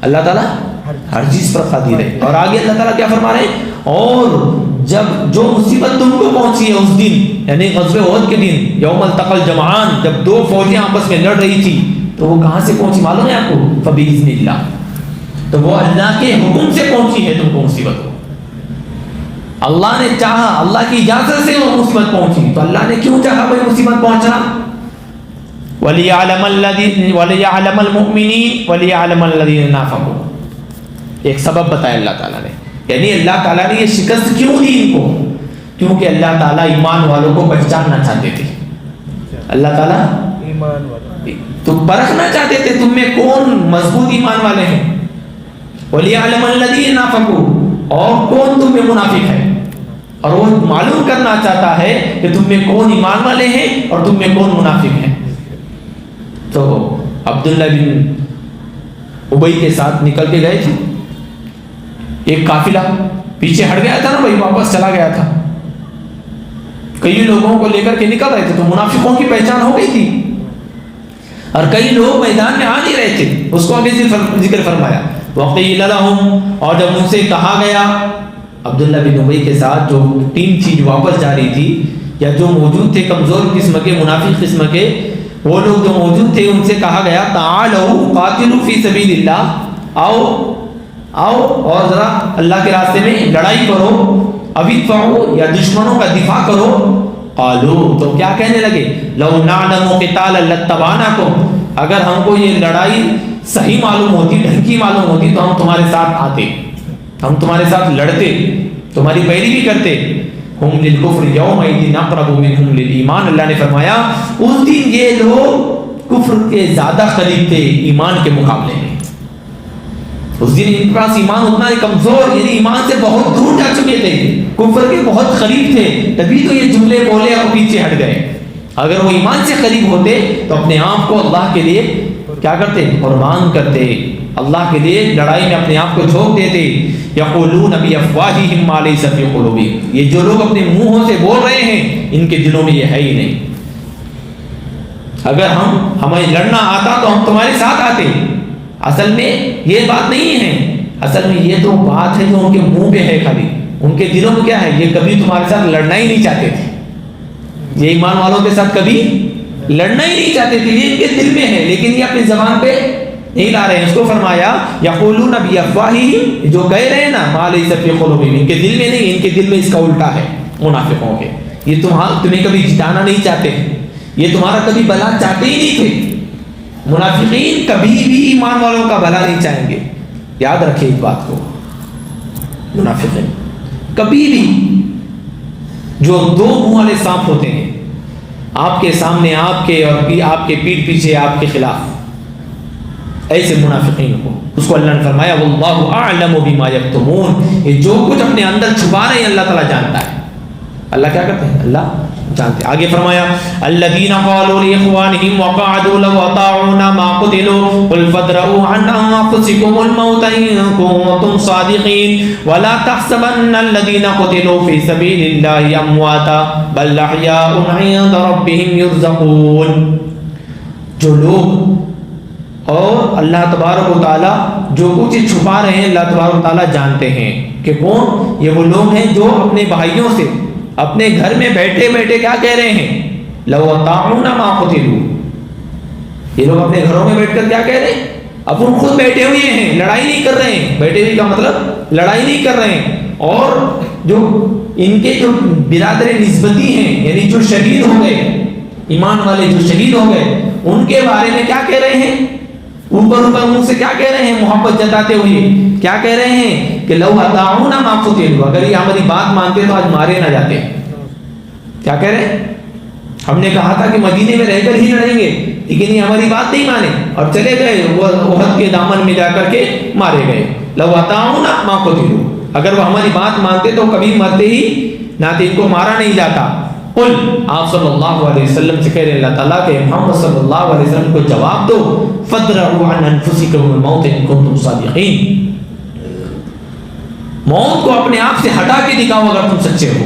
B: اللہ تعالیٰ ہر چیز پر قادر ہے. اور آگے اللہ تعالیٰ کیا فرما رہے ہیں؟ اور جب جو مصیبت تم کو پہنچی ہے اس دن, یعنی غزوہ احد کے دن, یوم التقى الجمعان, جب دو فوجیں آپس میں لڑ رہی تھی, تو وہ کہاں سے پہنچی معلوم ہے آپ کو؟ فبإذن اللہ, تو وہ اللہ کے حکم سے پہنچی ہے تم کو مصیبت. اللہ نے چاہا, اللہ کی اجازت سے وہ مصیبت پہنچی. تو اللہ نے کیوں چاہا وہ مصیبت پہنچنا؟ وَلِيَعْلَمَ الْمُؤْمِنِينَ وَلِيَعْلَمَ الَّذِينَ نَافَقُوا, ایک سبب بتایا اللہ تعالیٰ نے. یعنی اللہ تعالیٰ نے یہ شکست کیوں دی ان کو؟ کیونکہ اللہ تعالیٰ ایمان والوں کو پہچاننا چاہتے تھے. اللہ تعالیٰ ایمان والوں تو پرکھنا چاہتے تھے تم میں کون مضبوط ایمان والے ہیں. وَلِيَعْلَمَ الَّذِينَ نَافَقُوا, اور کون تم میں منافق ہے, اور وہ معلوم کرنا چاہتا ہے کہ تم میں کون ایمان والے ہیں اور تم میں کون منافق ہیں. تو عبداللہ بن ابی کے ساتھ نکل کے گئے تھے, ایک قافلہ پیچھے ہٹ گیا تھا نا بھائی, واپس چلا گیا تھا, کئی لوگوں کو لے کر کے نکل رہے تھے, تو منافقوں کی پہچان ہو گئی تھی, اور کئی لوگ میدان میں آ نہیں رہے تھے. اس کو آگے ذکر فرمایا وَقِيلَ لَهُمْ, اور جب ان سے کہا گیا, عبداللہ بن ابی کے ساتھ جو ٹیم تھی جو واپس جا رہی تھی, یا جو موجود تھے کمزور قسم کے, منافق قسم کے, وہ لوگ جو موجود تھے, ان سے کہا گیا تعالوا قاتلوا فی سبیل اللہ, آؤ اور ذرا اللہ کے راستے میں لڑائی کرو, ادفعوا, یا دشمنوں کا دفاع کرو. قالوا, تو کیا کہنے لگے؟ لو نعلم قتالا لاتبعناکم, اگر ہم کو یہ لڑائی صحیح معلوم ہوتی, ڈھنکی معلوم ہوتی, تو ہم تمہارے ساتھ آتے, ہم تمہارے ساتھ لڑتے, تمہاری پیروی کرتے. ہم للکفر یومئذ اقرب منہم للایمان, اللہ نے فرمایا اس دن یہ لوگ کفر کے زیادہ قریب تھے ایمان کے مقابلے میں. اس دن ان کے پاس ایمان اتنا کمزور, یعنی ایمان سے بہت دور جا چکے تھے, کفر کے بہت قریب تھے, تبھی تو یہ جملے بولے اور پیچھے ہٹ گئے. اگر وہ ایمان سے قریب ہوتے تو اپنے آپ کو اللہ کے لیے کیا کرتے؟ قربان کرتے, اللہ کے لیے لڑائی میں اپنے آپ کو جھونک دیتے. یقولون بافواہہم ما لیس فی قلوبہم, یہ جو لوگ اپنے منہوں سے بول رہے ہیں ان کے دلوں میں یہ ہے ہی نہیں. اگر ہمیں لڑنا آتا تو ہم تمہارے ساتھ آتے. اصل میں یہ بات نہیں ہے, اصل میں یہ تو بات ہے جو ان کے منہ پہ ہے خالی, ان کے دلوں میں کیا ہے, یہ کبھی تمہارے ساتھ لڑنا ہی نہیں چاہتے تھے. یہ ایمان والوں کے ساتھ کبھی لڑنا ہی نہیں چاہتے تھے, یہ ان کے دل میں ہے, لیکن یہ اپنی زبان پہ نہیں لا رہے ہیں. اس کو فرمایا یقولون بافواہہم, جو کہہ رہے ہیں نا ما لیس فی قلوبہم, ان کے دل میں نہیں, ان کے دل میں اس کا الٹا ہے منافقوں کے. یہ تمہیں کبھی جتانا نہیں چاہتے, یہ تمہارا کبھی بلا چاہتے ہی نہیں تھے. منافقین کبھی بھی ایمان والوں کا بھلا نہیں چاہیں گے. یاد رکھیں اس بات کو. منافقین کبھی بھی جو دو منہ والے سانپ ہوتے ہیں، آپ کے سامنے آپ کے اور آپ کے پیٹھ پیچھے آپ کے خلاف، ایسے منافقین کو اس کو اللہ نے فرمایا واللہ اعلم بما یکتمون، یہ جو کچھ اپنے اندر چھپا رہے ہیں اللہ تعالیٰ جانتا ہے. اللہ کیا کرتے ہیں؟ اللہ جانتے. آگے فرمایا الذین قالوا لاخوانہم وقعدوا لو اطاعونا ما قتلوا قل فادرؤوا عن انفسکم الموت ان کنتم صادقین ولا تحسبن الذین قتلوا فی سبیل اللہ امواتا بل احیاء عند ربہم یرزقون. جو لوگ اور اللہ تبارک و تعالیٰ جو کچھ چھپا رہے ہیں اللہ تبارک و تعالیٰ جانتے ہیں کہ کون یہ وہ لوگ ہیں جو اپنے بھائیوں سے اپنے گھر میں بیٹھے بیٹھے کیا کہہ رہے ہیں؟ لو اطاعونا ما قتلوا. یہ لوگ اپنے گھروں میں بیٹھ کر کیا کہہ رہے ہیں؟ اپن خود بیٹھے ہوئے ہیں، لڑائی نہیں کر رہے ہیں. بیٹھے ہوئے کا مطلب لڑائی نہیں کر رہے ہیں. اور جو ان کے جو برادر نسبتی ہیں یعنی جو شہید ہو گئے، ایمان والے جو شہید ہو گئے، ان کے بارے میں کیا کہہ رہے ہیں؟ اوپر منہ سے کیا کہہ رہے ہیں؟ محبت جتاتے ہوئے کیا کہہ رہے ہیں کہ لو اطاعونا ما قتلوا، اگر یہ ہماری بات مانتے تو آج مارے نہ جاتے. کیا کہہ رہے ہیں؟ ہم نے کہا تھا کہ مدینے میں رہ کر ہی لڑیں گے، لیکن یہ ہماری بات نہیں مانے اور چلے گئے، وہ احد کے دامن میں جا کر کے مارے گئے. لو اطاعونا ما قتلوا، اگر وہ ہماری بات مانتے تو کبھی مرتے ہی نہ تھے، ان کو مارا نہیں جاتا. قل، آپ صلی اللہ علیہ وسلم سے کہہ رہے اللہ تعالیٰ کہ محمد صلی اللہ علیہ وسلم کو جواب دو فَادْرَؤُوا عَنْ أَنفُسِكُمُ الْمَوْتَ إِن كُنتُمْ صَادِقِينَ. موت کو اپنے آپ سے ہٹا کے دکھاؤ اگر تم سچے ہو.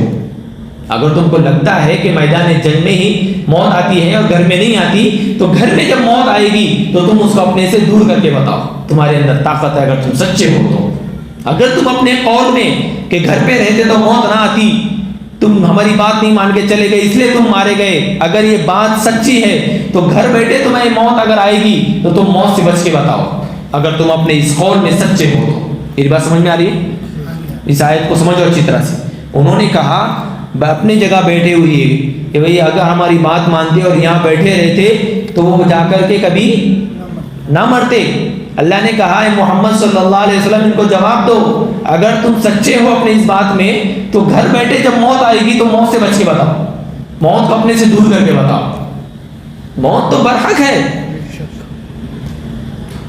B: اگر تم کو لگتا ہے کہ میدان جنگ میں ہی موت آتی ہے اور گھر میں نہیں آتی، تو گھر میں جب موت آئے گی تو تم اس کو اپنے سے دور کر کے بتاؤ. تمہارے اندر طاقت ہے اگر تم سچے ہو تو. اگر تم اپنے قول میں کہ گھر پہ رہتے تو موت نہ آتی، تم ہماری بات نہیں مان کے چلے گئے اس لیے تم مارے گئے، اگر یہ بات سچی ہے تو گھر بیٹھے تمہیں موت اگر آئے گی تو تم موت سے بچ کے بتاؤ اگر تم اپنے اس قول میں سچے ہو تو. میری بات سمجھ میں آ رہی ہے؟ اس آیت کو سمجھو اچھی طرح سے. انہوں نے کہا اپنی جگہ بیٹھے ہوئے کہ بھئی اگر ہماری بات مانتے اور یہاں بیٹھے رہتے تو وہ جا کر کے کبھی نہ مرتے. اللہ نے کہا ہے محمد صلی اللہ علیہ وسلم ان کو جواب دو اگر تم سچے ہو اپنی اس بات میں تو گھر بیٹھے جب موت آئے گی تو موت سے بچ کے بتاؤ، موت کو اپنے سے دور کر کے بتاؤ. موت تو برحق ہے،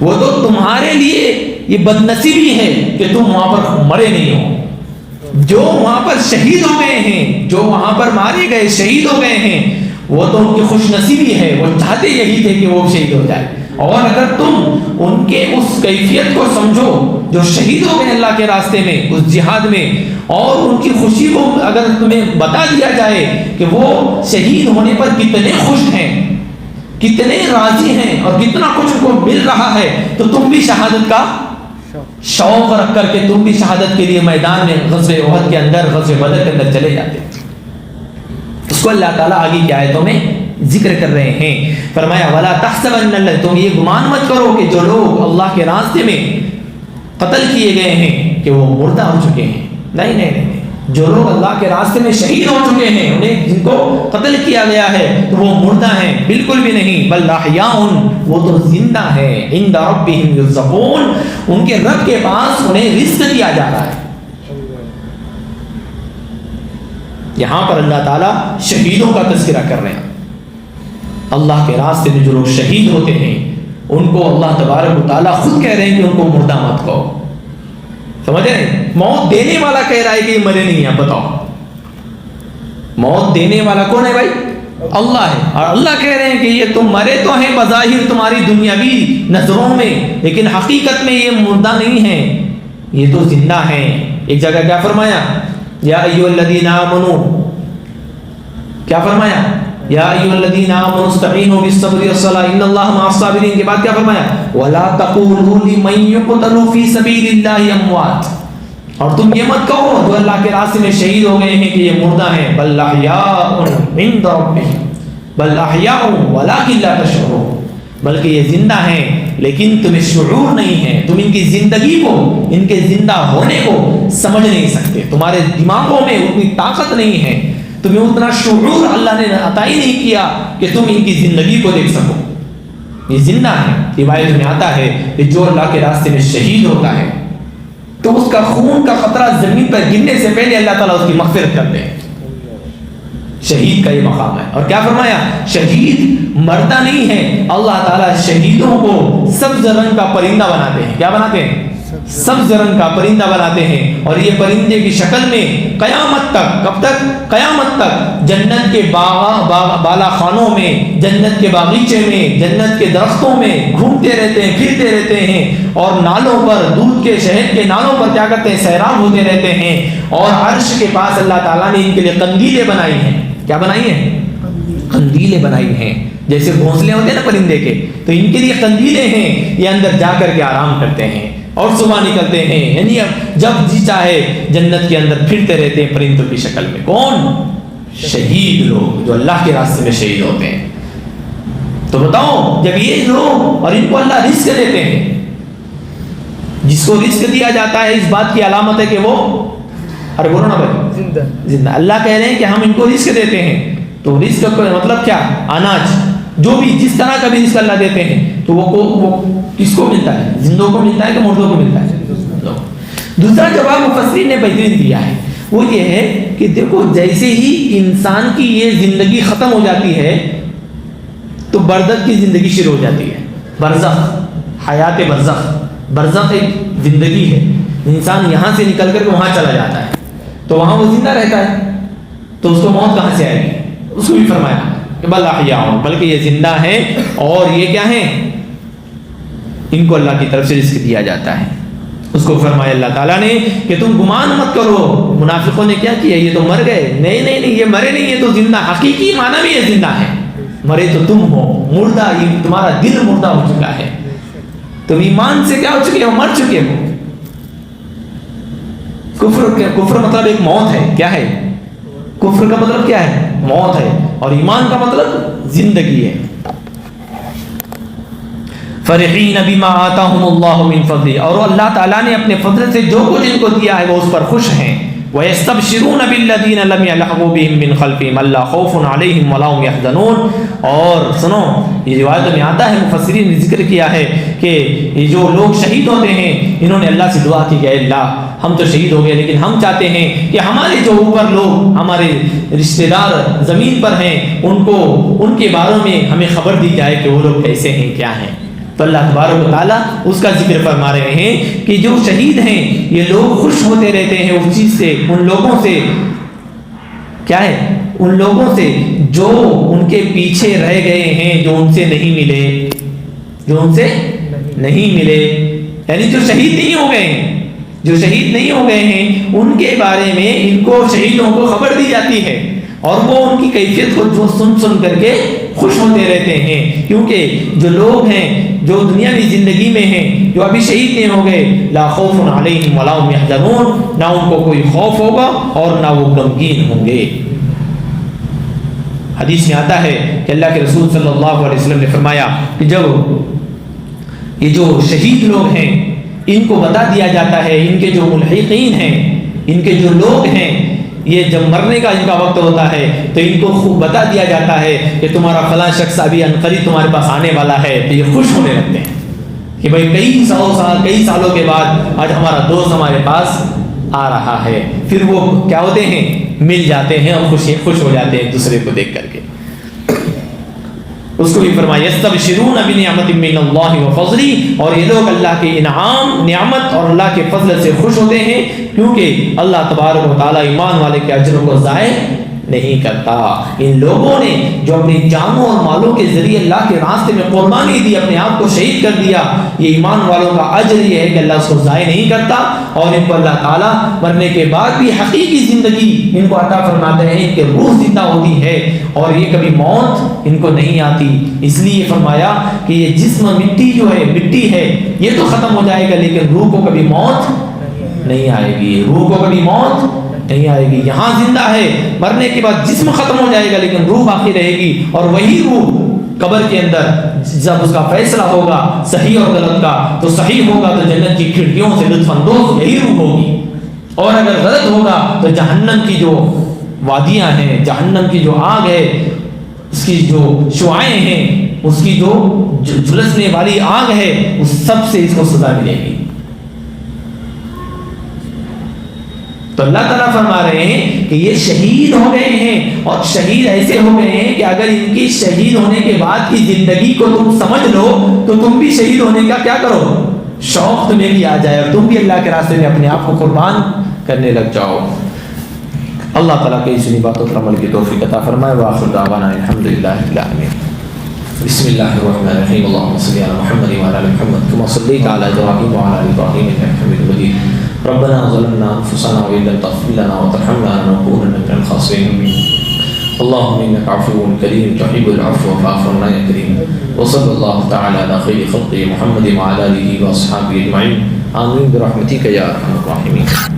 B: وہ تو تمہارے لیے یہ بدنصیبی ہے کہ تم وہاں پر مرے نہیں ہو. جو وہاں پر شہید ہو گئے ہیں، جو وہاں پر مارے گئے شہید ہو گئے ہیں، وہ تو ان کی خوش نصیبی ہے، وہ چاہتے یہی تھے کہ وہ شہید ہو جائے. اور اگر تم ان کے اس کیفیت کو سمجھو جو شہید ہو گئے اللہ کے راستے میں اس جہاد میں، اور ان کی خوشی کو اگر تمہیں بتا دیا جائے کہ وہ شہید ہونے پر کتنے خوش ہیں، کتنے راضی ہیں اور کتنا کچھ ان کو مل رہا ہے، تو تم بھی شہادت کا شوق رکھ کر کے تم بھی شہادت کے لیے میدان میں غزوہ احد کے اندر غزوہ بدر کے اندر چلے جاتے. اس کو اللہ تعالیٰ آگے کی آیتوں میں ذکر کر رہے ہیں. فرمایا وَلَا تَحْسَبَنَّ الَّذِينَ، تم یہ گمان مت کرو کہ جو لوگ اللہ کے راستے میں قتل کیے گئے ہیں کہ وہ مردہ ہو چکے ہیں. نہیں نہیں نہیں، جو لوگ اللہ کے راستے میں شہید ہو چکے ہیں، انہیں جن کو قتل کیا گیا ہے تو وہ مردہ ہیں، بالکل بھی نہیں. بل احیاء، وہ تو زندہ ہے. عند ربہم یرزقون، ان کے رب کے پاس انہیں رزق دیا جا رہا ہے. یہاں پر اللہ تعالیٰ شہیدوں کا تذکرہ کر رہے ہیں. اللہ کے راستے میں جو لوگ شہید ہوتے ہیں ان کو اللہ تبارک و تعالیٰ خود کہہ رہے ہیں کہ ان کو مردہ مت کہو. سمجھ رہے ہیں؟ موت دینے والا کہہ رہا ہے کہ یہ مرے نہیں ہیں. بتاؤ موت دینے والا کون ہے بھائی؟ اللہ ہے. اور اللہ کہہ رہے ہیں کہ یہ تم مرے تو ہیں بظاہر تمہاری دنیاوی نظروں میں، لیکن حقیقت میں یہ مردہ نہیں ہیں، یہ تو زندہ ہیں. ایک جگہ کیا فرمایا؟ یا ایھا الذین آمنوا، کیا فرمایا؟ یا ایھا الذین آمنوا استعینوا بالصبر والصلاۃ ان اللہ مع الصابرین. کے بعد کیا فرمایا؟ ولا تقولوا لمن یقتل فی سبیل اللہ اموات، اور تم یہ مت کہو جو اللہ کے راستے میں شہید ہو گئے ہیں کہ یہ مردہ ہیں. بل احیاء عند ربہم، بل احیاء ولکن لا تشعرون، بلکہ یہ زندہ ہیں لیکن تمہیں شعور نہیں ہے، تم ان کی زندگی کو، ان کے زندہ ہونے کو سمجھ نہیں سکتے، تمہارے دماغوں میں اتنی طاقت نہیں ہے، تمہیں اتنا شعور اللہ نے عطا ہی نہیں کیا کہ تم ان کی زندگی کو دیکھ سکو. یہ زندہ ہے. روایت میں آتا ہے کہ جو اللہ کے راستے میں شہید ہوتا ہے تو اس کا خون کا قطرہ زمین پر گرنے سے پہلے اللہ تعالیٰ اس کی مغفرت کرتے ہیں. شہید کا یہ مقام ہے. اور کیا فرمایا؟ شہید مرتا نہیں ہے, اللہ تعالیٰ شہیدوں کو سبز رنگ کا پرندہ بناتے ہیں. کیا بناتے ہیں؟ سبز رنگ کا پرندہ بناتے ہیں. اور یہ پرندے کی شکل میں قیامت تک, کب تک؟ قیامت تک جنت کے بالا خانوں میں, جنت کے باغیچے میں, جنت کے درختوں میں گھومتے رہتے ہیں, پھرتے رہتے ہیں. اور نالوں پر, دودھ کے شہد کے نالوں پر کیا کرتے ہیں؟ سیراب ہوتے رہتے ہیں. اور عرش کے پاس اللہ تعالیٰ نے ان کے لیے قندیلیں بنائی ہیں. کیا بنائی ہیں؟ قندیلیں بنائی ہیں. جیسے گھونسلے ہوتے ہیں نا پرندے کے, تو ان کے لیے قندیلیں ہیں. یہ اندر جا کر کے آرام کرتے ہیں اور صبح نکلتے ہیں. یعنی جب جی چاہے جنت کے اندر پھرتے رہتے ہیں پرندوں کی شکل میں. کون؟ شہید لوگ, جو اللہ کے راستے میں شہید ہوتے ہیں. تو بتاؤ, جب یہ لوگ, اور ان کو اللہ رزق دیتے ہیں, جس کو رزق دیا جاتا ہے اس بات کی علامت ہے کہ وہ, ارے بولو نا بھائی, زندہ. اللہ کہہ رہے ہیں کہ ہم ان کو رزق دیتے ہیں. تو رزق کا مطلب کیا؟ اناج, جو بھی جس طرح کا بھی رزق اللہ دیتے ہیں تو وہ کس کو ملتا ہے؟ زندوں کو ملتا ہے کہ مردوں کو ملتا ہے؟ دوسرا جواب مفسرین نے بہترین دیا ہے, وہ یہ ہے کہ دیکھو, جیسے ہی انسان کی یہ زندگی ختم ہو جاتی ہے تو برزخ کی زندگی شروع ہو جاتی ہے. برزخ, حیات برزخ. برزخ ایک زندگی ہے. انسان یہاں سے نکل کر کے وہاں چلا جاتا ہے تو وہاں وہ زندہ رہتا ہے. تو اس کو موت کہاں سے آئے گی؟ اس کو بھی فرمایا کہ بل احیاء, بلکہ یہ زندہ ہیں. اور یہ کیا ہیں؟ ان کو اللہ کی طرف سے رزق دیا جاتا ہے. اس کو فرمایا اللہ تعالیٰ نے کہ تم گمان مت کرو. منافقوں نے کیا کیا؟ یہ تو مر گئے. نہیں نہیں نہیں, یہ مرے نہیں, یہ تو زندہ. حقیقی معنی میں یہ زندہ ہے. مرے تو تم ہو, مردہ یہ تمہارا دل مردہ ہو چکا ہے. تم ایمان سے کیا ہو چکے ہو؟ مر چکے ہو. کفر مطلب ایک موت ہے. کیا ہے کفر کا مطلب؟ کیا ہے؟ موت ہے. اور ایمان کا مطلب زندگی ہے. فرحین بما آتاہم اللہ من فضلہ, اور اللہ تعالیٰ نے اپنے فضل سے جو کچھ ان کو دیا ہے وہ اس پر خوش ہیں. وَيَسْتَبْشِرُونَ بِالَّذِينَ لَمْ يَلْحَقُوا بِهِم مِّنْ خَلْفِهِمْ أَلَّا خَوْفٌ عَلَيْهِمْ وَلَا هُمْ يَحْزَنُونَ. اور سنو, یہ روایت میں آتا ہے, مفسرین نے ذکر کیا ہے کہ یہ جو لوگ شہید ہوتے ہیں انہوں نے اللہ سے دعا کی کہ اے اللہ, ہم تو شہید ہو گئے لیکن ہم چاہتے ہیں کہ ہمارے جو اوپر لوگ, ہمارے رشتہ دار زمین پر ہیں, ان کے بارے میں ہمیں خبر دی جائے کہ وہ لوگ کیسے ہیں, کیا ہیں. تو اللہ تبارک و تعالیٰ اس کا ذکر فرما رہے ہیں کہ جو شہید ہیں یہ لوگ خوش ہوتے رہتے ہیں اس چیز سے, ان لوگوں سے. کیا ہے؟ ان لوگوں سے جو ان کے پیچھے رہ گئے ہیں, جو ان سے نہیں ملے, جو ان سے نہیں ملے. یعنی جو شہید نہیں ہو گئے ہیں, جو شہید نہیں ہو گئے ہیں ان کے بارے میں ان کو, شہیدوں کو خبر دی جاتی ہے. اور وہ ان کی کیفیت کو جو سن کر کے خوش ہوتے رہتے ہیں. کیونکہ جو لوگ ہیں جو دنیاوی زندگی میں ہیں, جو ابھی شہید نہیں ہو گئے, لا خوف علیہم ولا هم يحزنون, نہ ان کو کوئی خوف ہوگا اور نہ وہ غمگین ہوں گے. حدیث میں آتا ہے کہ اللہ کے رسول صلی اللہ علیہ وسلم نے فرمایا کہ جب یہ جو شہید لوگ ہیں ان کو بتا دیا جاتا ہے, ان کے جو ملحقین ہیں, ان کے جو لوگ ہیں, یہ جب مرنے کا ان کا وقت ہوتا ہے تو ان کو خوب بتا دیا جاتا ہے کہ تمہارا فلاں شخص ابھی عنقریب تمہارے پاس آنے والا ہے. تو یہ خوش ہونے لگتے ہیں کہ بھائی کئی سالوں کے بعد آج ہمارا دوست ہمارے پاس آ رہا ہے. پھر وہ کیا ہوتے ہیں؟ مل جاتے ہیں اور خوش ہو جاتے ہیں دوسرے کو دیکھ کر کے. اس کو بھی فرمایا یستبشرون بنعمت من اللہ وفضل, اور یہ لوگ اللہ کے انعام, نعمت اور اللہ کے فضل سے خوش ہوتے ہیں کیونکہ اللہ تبارک و تعالی ایمان والے کے اجروں کو ضائع نہیں کرتا. ان لوگوں نے جو اپنی جانوں اور مالوں کے ذریعے اللہ کے راستے میں قربانی دی, اپنے آپ کو شہید کر دیا, یہ ایمان والوں کا اجر یہ ہے کہ اللہ اس کو ضائع نہیں کرتا. اور ان کو اللہ تعالیٰ مرنے کے بعد بھی حقیقی زندگی ان کو عطا فرماتے ہیں, ان کے روح زندہ ہوتی ہے اور یہ کبھی موت ان کو نہیں آتی. اس لیے فرمایا کہ یہ جسم مٹی جو ہے, مٹی ہے, یہ تو ختم ہو جائے گا لیکن روح کو کبھی موت نہیں آئے گی. روح کو کبھی موت نہیں آئے گی. یہاں زندہ ہے, مرنے کے بعد جسم ختم ہو جائے گا لیکن روح باقی رہے گی. اور وہی روح قبر کے اندر جب اس کا فیصلہ ہوگا صحیح اور غلط کا, تو صحیح ہوگا تو جنت کی کھڑکیوں سے لطف اندوز یہی روح ہوگی, اور اگر غلط ہوگا تو جہنم کی جو وادیاں ہیں, جہنم کی جو آگ ہے, اس کی جو شعائیں ہیں، اس کی جو جھلسنے والی آگ ہے، اس سب سے اس کو سزا ملے گی۔ تو اللہ تعالیٰ فرما رہے ہیں کہ یہ شہید ہو گئے ہیں، اور شہید ایسے ہو گئے ہیں کہ اگر ان کی شہید ہونے کے بعد کی زندگی کو تم سمجھ لو تو تم بھی شہید ہونے کا کیا کرو، شوق تمہیں بھی آ جائے، اور تم بھی اللہ کے راستے میں اپنے آپ کو قربان کرنے لگ جاؤ۔ اللہ تعالیٰ کی سنی باتوں پر عمل کی توفیق عطا فرمائے۔ وآخر دعوانا الحمدللہ رب العالمین۔ بسم اللہ الرحمن الرحیم۔ اللهم صل علی محمد وعلی آل محمد کما صلیت علی ابراہیم وعلی آل ابراہیم انک حمید مجید۔ ربنا ظلمنا انفسنا وان لم تغفر لنا وترحمنا لنكونن من الخاسرین۔ اللهم انك عفو کریم تحب العفو فاعف عنا یا کریم۔ وصلی اللہ تعالی علی خیر خلقہ محمد وعلی آلہ واصحابہ اجمعین۔ آمین برحمتک یا ارحم الراحمین۔